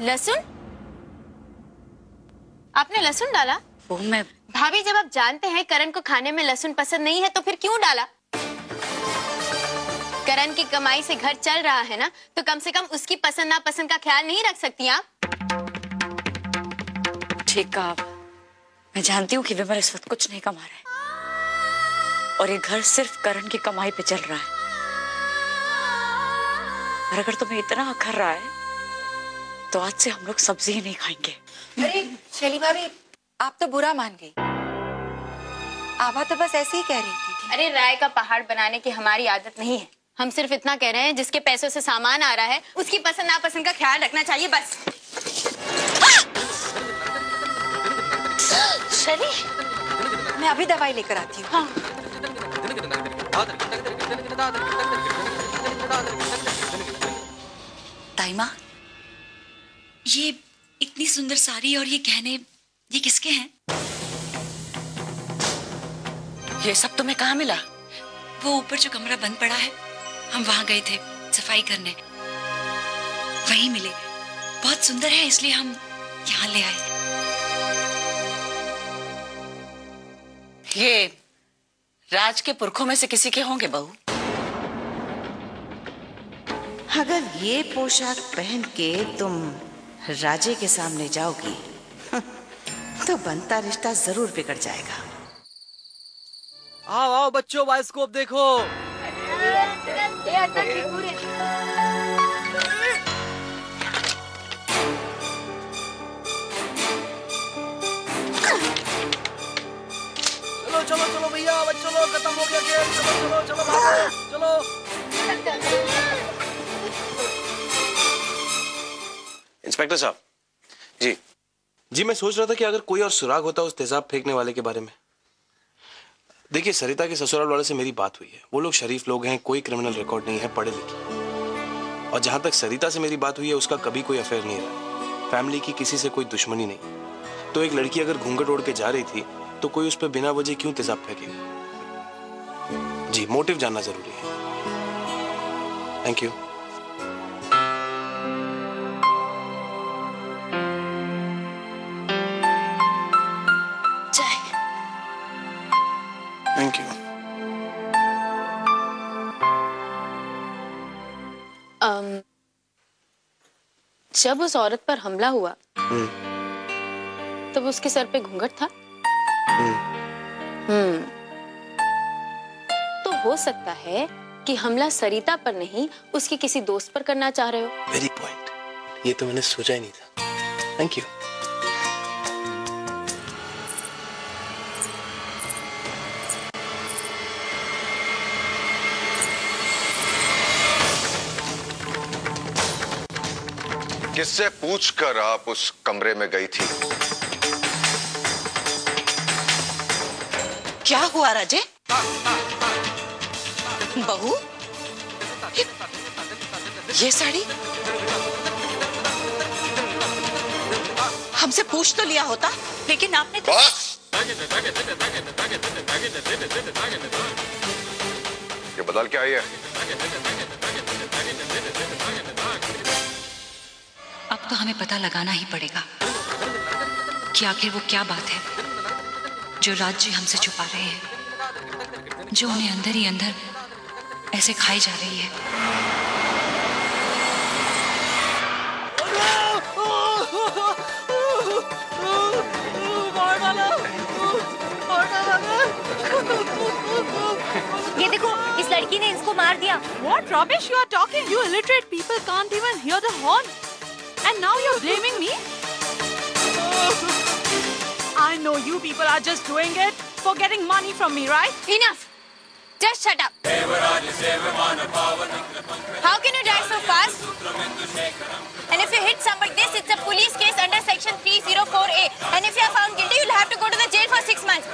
लहसुन? आपने लहसुन डाला? वो मैं भाभी, जब आप जानते हैं करण को खाने में लहसुन पसंद नहीं है तो फिर क्यों डाला? करण की कमाई से घर चल रहा है ना, तो कम से कम उसकी पसंद नापसंद का ख्याल नहीं रख सकती आप? ठीक कहा। मैं जानती हूँ कि विमल इस वक्त कुछ नहीं कमा रहा है और ये घर सिर्फ करण की कमाई पे चल रहा है। और अगर तुम्हें इतना अखर रहा है तो आज से हम लोग सब्जी ही नहीं खाएंगे। अरे शैली भाभी, आप तो बुरा मान गई। आभा तो बस ऐसे ही कह रही थी। अरे राय का पहाड़ बनाने की हमारी आदत नहीं है। हम सिर्फ इतना कह रहे हैं, जिसके पैसों से सामान आ रहा है उसकी पसंद नापसंद का ख्याल रखना चाहिए, बस। शैली, मैं अभी दवाई लेकर आती हूँ। हाँ। ताई माँ, ये इतनी सुंदर साड़ी और ये गहने, ये किसके हैं? ये सब तुम्हें कहाँ मिला? वो ऊपर जो कमरा बंद पड़ा है, हम वहां गए थे सफाई करने, वहीं मिले। बहुत सुंदर है इसलिए हम यहाँ ले आए। ये राज के पुरखों में से किसी के होंगे बहू। अगर ये पोशाक पहन के तुम राजे के सामने जाओगी तो बनता रिश्ता जरूर बिगड़ जाएगा। आओ आओ बच्चों, बायोस्कोप देखो। चलो चलो चलो भैया, बच्चों लोग खत्म हो गया खेल। चलो चलो चलो भागो, चलो। इंस्पेक्टर साहब जी, मैं सोच रहा था कि अगर कोई और सुराग होता उस तेजाब फेंकने वाले के बारे में। देखिए, सरिता के ससुराल वाले से मेरी बात हुई है। वो लोग शरीफ लोग हैं, कोई क्रिमिनल रिकॉर्ड नहीं है, पढ़े लिखे। और जहां तक सरिता से मेरी बात हुई है, उसका कभी कोई अफेयर नहीं रहा। फैमिली की किसी से कोई दुश्मनी नहीं। तो एक लड़की अगर घूंघट ओढ़ के जा रही थी तो कोई उस पर बिना वजह क्यों तेजाब फेंकेगा? जी, मोटिव जानना जरूरी है। Thank you. Thank you. जब उस औरत पर हमला हुआ तब उसके सर पे घूंघट था? तो हो सकता है कि हमला सरिता पर नहीं, उसके किसी दोस्त पर करना चाह रहे हो। Very point. ये तो मैंने सोचा ही नहीं था। Thank you. किससे पूछकर आप उस कमरे में गई थी? क्या हुआ राजे? बहू, ये साड़ी हमसे पूछ तो लिया होता, लेकिन आपने तो... बस! ये बदल क्या आई है? अब तो हमें पता लगाना ही पड़ेगा कि आखिर वो क्या बात है जो राज जी हमसे छुपा रहे हैं, जो उन्हें अंदर ही अंदर ऐसे खाई जा रही है। ये देखो, इस लड़की ने इसको मार दिया। What rubbish you are talking? You illiterate people can't even hear the horn. And now you're blaming me? I know you people are just doing it for getting money from me, right? Enough! Just shut up. How can you drive so fast? And if you hit somebody like this, it's a police case under section 304A. And if you are found guilty, you'll have to go to the jail for 6 months.